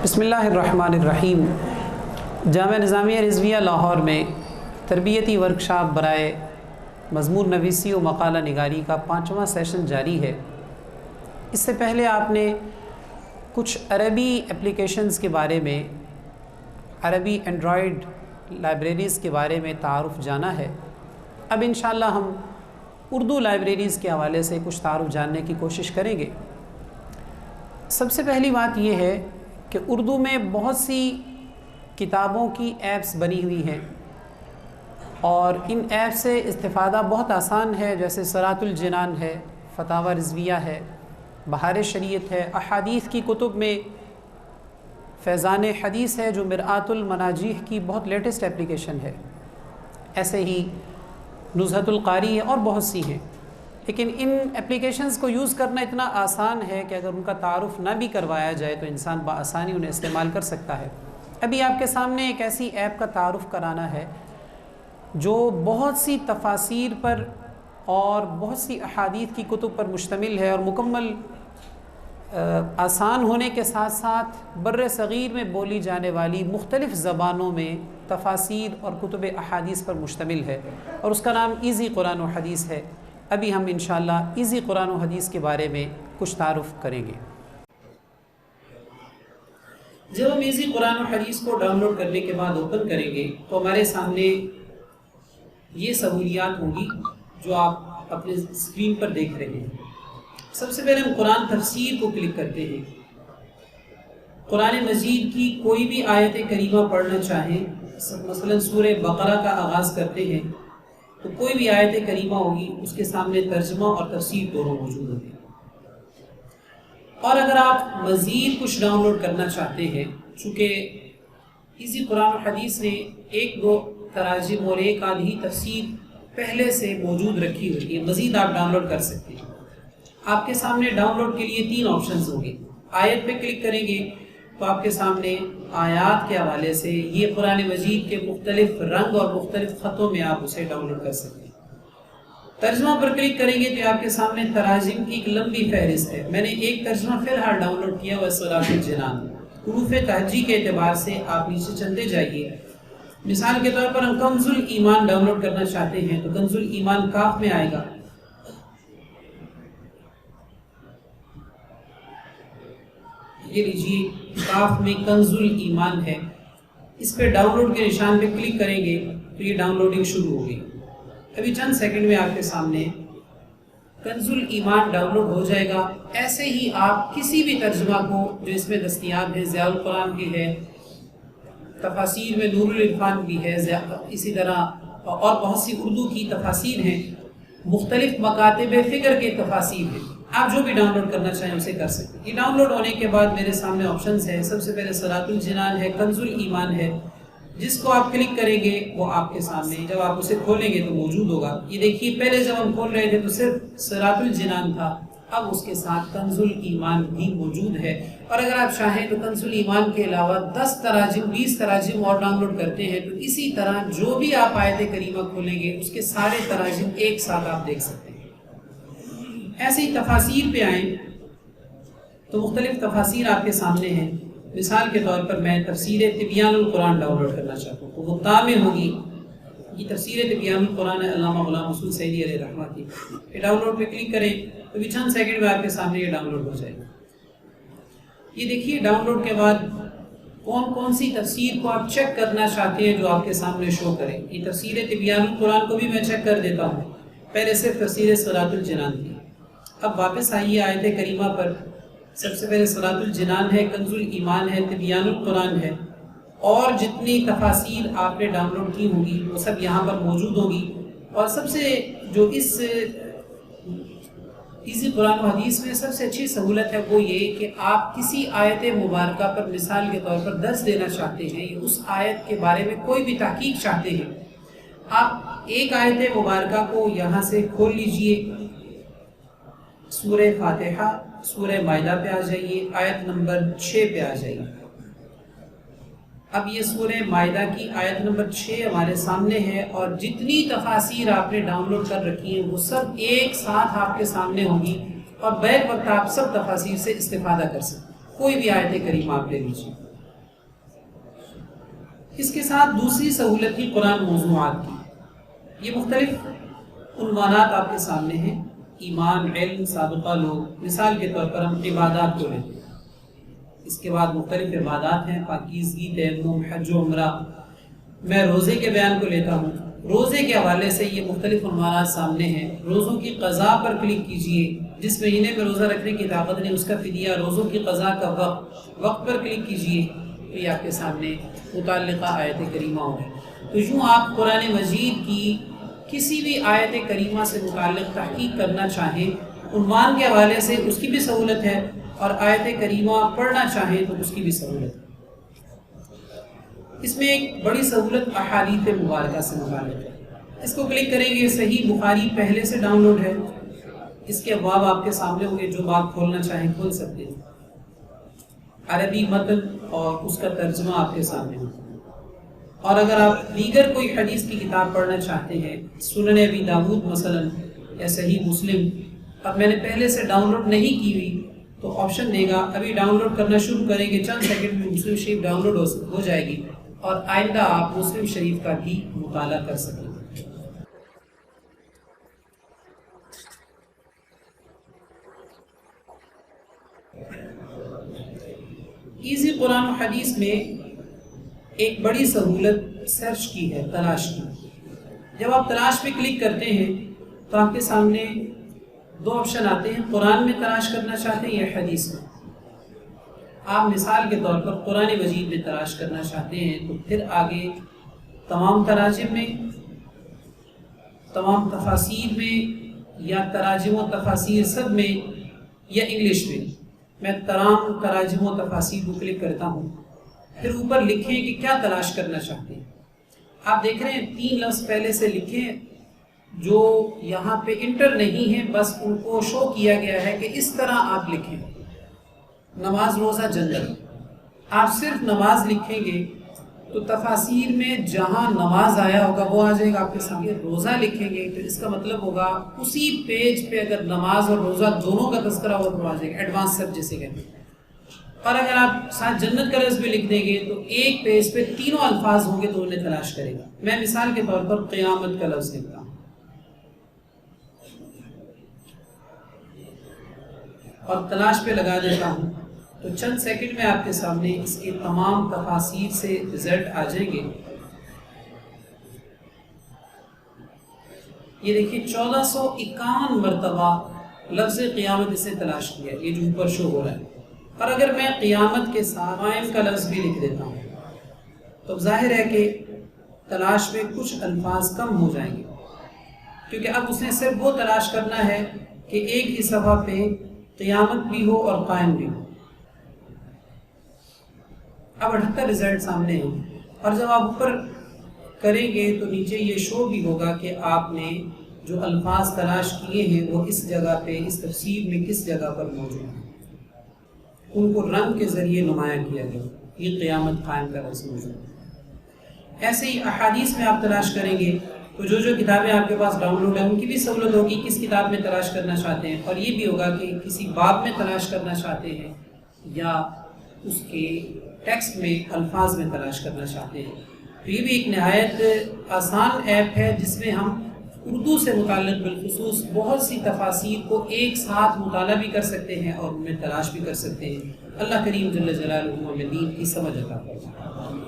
بسم اللہ الرحمن الرحیم۔ جامعہ نظامیہ رضویہ لاہور میں تربیتی ورکشاپ برائے مضمون نویسی و مقالہ نگاری کا 5واں سیشن جاری ہے۔ اس سے پہلے آپ نے کچھ عربی اپلیکیشنز کے بارے میں، عربی اینڈرائیڈ لائبریریز کے بارے میں تعارف جانا ہے۔ اب انشاءاللہ ہم اردو لائبریریز کے حوالے سے کچھ تعارف جاننے کی کوشش کریں گے۔ سب سے پہلی بات یہ ہے کہ اردو میں بہت سی کتابوں کی ایپس بنی ہوئی ہیں اور ان ایپ سے استفادہ بہت آسان ہے، جیسے صراط الجنان ہے، فتاوی رضویہ ہے، بہار شریعت ہے۔ احادیث کی کتب میں فیضان حدیث ہے جو مرآت المناجیح کی بہت لیٹسٹ اپلیکیشن ہے، ایسے ہی نزہۃ القاری ہے اور بہت سی ہیں۔ لیکن ان اپلیکیشنز کو یوز کرنا اتنا آسان ہے کہ اگر ان کا تعارف نہ بھی کروایا جائے تو انسان بآسانی انہیں استعمال کر سکتا ہے۔ ابھی آپ کے سامنے ایک ایسی ایپ کا تعارف کرانا ہے جو بہت سی تفاسیر پر اور بہت سی احادیث کی کتب پر مشتمل ہے اور مکمل آسان ہونے کے ساتھ ساتھ بر صغیر میں بولی جانے والی مختلف زبانوں میں تفاسیر اور کتب احادیث پر مشتمل ہے، اور اس کا نام ایزی قرآن و حدیث ہے۔ ابھی ہم انشاءاللہ ایزی قرآن و حدیث کے بارے میں کچھ تعارف کریں گے۔ جب ہم ایزی قرآن و حدیث کو ڈاؤن لوڈ کرنے کے بعد اوپن کریں گے تو ہمارے سامنے یہ سہولیات ہوں گی جو آپ اپنے اسکرین پر دیکھ رہے ہیں۔ سب سے پہلے ہم قرآن تفسیر کو کلک کرتے ہیں۔ قرآن مجید کی کوئی بھی آیت کریمہ پڑھنا چاہیں، مثلا سورہ بقرہ کا آغاز کرتے ہیں تو کوئی بھی آیت کریمہ ہوگی، اس کے سامنے ترجمہ اور تفسیر دونوں موجود ہوتے ہیں۔ اور اگر آپ مزید کچھ ڈاؤن لوڈ کرنا چاہتے ہیں، چونکہ اسی قرآن و حدیث نے ایک دو تراجم اور ایک آدھی تفسیر پہلے سے موجود رکھی ہوتی ہے، مزید آپ ڈاؤن لوڈ کر سکتے ہیں۔ آپ کے سامنے ڈاؤن لوڈ کے لیے 3 آپشنز ہوں گے۔ آیت پہ کلک کریں گے تو آپ کے سامنے آیات کے حوالے سے یہ قرآن مجید کے مختلف رنگ اور مختلف خطوں میں آپ اسے ڈاؤن لوڈ کر سکتے ہیں۔ ترجمہ پر کلک کریں گے تو آپ کے سامنے تراجم کی ایک لمبی فہرست ہے۔ میں نے ایک ترجمہ فی الحال ڈاؤن لوڈ کیا ہوا ہے، صراط الجنان۔ حروف تہجی کے اعتبار سے آپ نیچے چلتے جائیے۔ مثال کے طور پر ہم کنز الایمان ڈاؤن لوڈ کرنا چاہتے ہیں تو کنز الایمان کاف میں آئے گا۔ یہ لیجیے کاف میں کنز الایمان ہے، اس پہ ڈاؤن لوڈ کے نشان پہ کلک کریں گے تو یہ ڈاؤن لوڈنگ شروع ہوگی۔ ابھی چند سیکنڈ میں آپ کے سامنے کنز الایمان ڈاؤن لوڈ ہو جائے گا۔ ایسے ہی آپ کسی بھی ترجمہ کو جو اس میں دستیاب ہے، ضیاء القرآن بھی ہے، تفاسیر میں نور العرفان بھی ہے، اسی طرح اور بہت سی اردو کی تفاسیر ہیں، مختلف مکاتب فکر کے تفاسیر ہیں، آپ جو بھی ڈاؤن لوڈ کرنا چاہیں اسے کر سکتے ہیں۔ یہ ڈاؤن لوڈ ہونے کے بعد میرے سامنے آپشنز ہیں۔ سب سے پہلے صراط الجنان ہے، کنز الایمان ہے، جس کو آپ کلک کریں گے وہ آپ کے سامنے جب آپ اسے کھولیں گے تو موجود ہوگا۔ یہ دیکھیے پہلے جب ہم کھول رہے تھے تو صرف صراط الجنان تھا، اب اس کے ساتھ کنز الایمان بھی موجود ہے۔ اور اگر آپ چاہیں تو کنز الایمان کے علاوہ 10 تراجم 20 تراجم اور ڈاؤن لوڈ کرتے ہیں تو اسی طرح جو بھی آپ آیت کریمہ کھولیں گے اس کے سارے تراجم ایک ساتھ آپ دیکھ سکتے ہیں۔ ایسے ہی تفاسیر پہ آئیں تو مختلف تفاسیر آپ کے سامنے ہیں۔ مثال کے طور پر میں تفسیر تبیان القرآن ڈاؤن لوڈ کرنا چاہتا ہوں تو وہ تا میں ہوگی۔ یہ تفسیر تبیان القرآن ہے علامہ غلام رسول سعیدی علیہ رحمہ کی۔ یہ ڈاؤن لوڈ پہ کلک کریں تو بھی چند سیکنڈ میں آپ کے سامنے یہ ڈاؤن لوڈ ہو جائے گا۔ یہ دیکھیے ڈاؤن لوڈ کے بعد کون کون سی تفسیر کو آپ چیک کرنا چاہتے ہیں جو آپ کے سامنے شو کریں۔ یہ تفسیر تبیان القرآن کو بھی میں چیک کر دیتا ہوں، پہلے صرف تفسیر صراط الجنان تھی۔ اب واپس آئیے آیت کریمہ پر۔ سب سے پہلے صراط الجنان ہے، کنز الایمان ہے، تبیان القرآن ہے، اور جتنی تفاسیر آپ نے ڈاؤن لوڈ کی ہوں گی وہ سب یہاں پر موجود ہوگی۔ اور سب سے جو اس ایزی قرآن و حدیث میں سب سے اچھی سہولت ہے وہ یہ کہ آپ کسی آیت مبارکہ پر مثال کے طور پر درس دینا چاہتے ہیں یا اس آیت کے بارے میں کوئی بھی تحقیق چاہتے ہیں، آپ ایک آیت مبارکہ کو یہاں سے کھول لیجئے، سورہ فاتحہ، سورہ مائدہ پہ آ جائیے، آیت نمبر 6 پہ آ جائیے۔ اب یہ سورہ مائدہ کی آیت نمبر 6 ہمارے سامنے ہے، اور جتنی تفاسیر آپ نے ڈاؤن لوڈ کر رکھی ہیں وہ سب ایک ساتھ آپ کے سامنے ہوں گی، اور بیک وقت آپ سب تفاسیر سے استفادہ کر سکتے ہیں۔ کوئی بھی آیت کریمہ آپ لے لیجیے۔ اس کے ساتھ دوسری سہولت کی قرآن موضوعات کی، یہ مختلف عنوانات آپ کے سامنے ہیں، ایمان، علم، سابقہ لوگ۔ مثال کے طور پر ہم عبادات کو لیتے ہیں، اس کے بعد مختلف عبادات ہیں، پاکیزگی، تیمم، حج و عمرہ۔ میں روزے کے بیان کو لیتا ہوں، روزے کے حوالے سے یہ مختلف عنوانات سامنے ہیں۔ روزوں کی قضا پر کلک کیجئے، جس مہینے میں روزہ رکھنے کی طاقت نہیں اس کا فدیہ، روزوں کی قضا کا وقت پر کلک کیجئے، تو یہ آپ کے سامنے متعلقہ آیت کریمہ ہوگی۔ تو یوں آپ قرآن مجید کی کسی بھی آیت کریمہ سے متعلق تحقیق کرنا چاہیں، عنوان کے حوالے سے اس کی بھی سہولت ہے، اور آیت کریمہ پڑھنا چاہیں تو اس کی بھی سہولت ہے۔ اس میں ایک بڑی سہولت احادیث مبارکہ سے متعلق ہے۔ اس کو کلک کریں گے، صحیح بخاری پہلے سے ڈاؤن لوڈ ہے، اس کے ابواب آپ کے سامنے ہوں گے، جو بات کھولنا چاہیں کھول سکتے ہیں۔ عربی متن اور اس کا ترجمہ آپ کے سامنے ہوگا۔ اور اگر آپ دیگر کوئی حدیث کی کتاب پڑھنا چاہتے ہیں، سنن ابی داؤد مثلا یا صحیح مسلم، اب میں نے پہلے سے ڈاؤن لوڈ نہیں کی ہوئی تو آپشن دے گا، ابھی ڈاؤن لوڈ کرنا شروع کریں گے، چند سیکنڈ میں مسلم شریف ڈاؤن لوڈ ہو جائے گی، اور آئندہ آپ مسلم شریف کا بھی مطالعہ کر سکیں گے۔ ایزی قرآن و حدیث میں ایک بڑی سہولت سرچ کی ہے، تلاش کی۔ جب آپ تلاش پہ کلک کرتے ہیں تو آپ کے سامنے دو آپشن آتے ہیں، قرآن میں تلاش کرنا چاہتے ہیں یا حدیث میں۔ آپ مثال کے طور پر قرآن مجید میں تلاش کرنا چاہتے ہیں تو پھر آگے تمام تراجم میں، تمام تفاسیر میں، یا تراجم و تفاسیر سب میں، یا انگلش میں۔ میں تمام تراجم و تفاسیر کو کلک کرتا ہوں، پھر اوپر لکھیں کہ کیا تلاش کرنا چاہتے ہیں۔ آپ دیکھ رہے ہیں 3 لفظ پہلے سے لکھیں جو یہاں پہ انٹر نہیں ہیں، بس ان کو شو کیا گیا ہے کہ اس طرح آپ لکھیں۔ نماز، روزہ، جنت۔ آپ صرف نماز لکھیں گے تو تفاسیر میں جہاں نماز آیا ہوگا وہ آ جائے گا آپ کے سامنے۔ روزہ لکھیں گے تو اس کا مطلب ہوگا اسی پیج پہ اگر نماز اور روزہ دونوں کا تذکرہ ہو تو آ جائے گا، ایڈوانس سب جسے کہتے ہیں۔ اور اگر آپ ساتھ جنت کا لفظ بھی لکھ دیں گے تو ایک پیج پہ تینوں الفاظ ہوں گے تو انہیں تلاش کرے گا۔ میں مثال کے طور پر قیامت کا لفظ لکھتا ہوں اور تلاش پہ لگا دیتا ہوں، تو چند سیکنڈ میں آپ کے سامنے اس کے تمام تفاسیر سے رزلٹ آ جائیں گے۔ یہ دیکھیے 1451 مرتبہ لفظ قیامت اسے تلاش کیا، یہ جو اوپر شو ہو رہا ہے۔ اور اگر میں قیامت کے ساتھ قائم کا لفظ بھی لکھ دیتا ہوں تو ظاہر ہے کہ تلاش میں کچھ الفاظ کم ہو جائیں گے، کیونکہ اب اس نے صرف وہ تلاش کرنا ہے کہ ایک ہی صفحہ پہ قیامت بھی ہو اور قائم بھی ہو۔ اب 78 رزلٹ سامنے ہیں، اور جب آپ اوپر کریں گے تو نیچے یہ شو بھی ہوگا کہ آپ نے جو الفاظ تلاش کیے ہیں وہ اس جگہ پہ، اس تفسیر میں کس جگہ پر موجود ہیں، ان کو رنگ کے ذریعے نمایاں کیا گیا۔ یہ قیامت قائم کا لفظ موجود ہے۔ ایسے ہی احادیث میں آپ تلاش کریں گے تو جو جو کتابیں آپ کے پاس ڈاؤن لوڈ ہیں ان کی بھی سہولت ہوگی، کس کتاب میں تلاش کرنا چاہتے ہیں، اور یہ بھی ہوگا کہ کسی باب میں تلاش کرنا چاہتے ہیں یا اس کے ٹیکسٹ میں، الفاظ میں تلاش کرنا چاہتے ہیں۔ تو یہ بھی ایک نہایت آسان ایپ ہے جس میں ہم اردو سے متعلق بالخصوص بہت سی تفاسیر کو ایک ساتھ مطالعہ بھی کر سکتے ہیں اور ان میں تلاش بھی کر سکتے ہیں۔ اللہ کریم جل جلالہ ہمیں دین کی سمجھ عطا فرمائے۔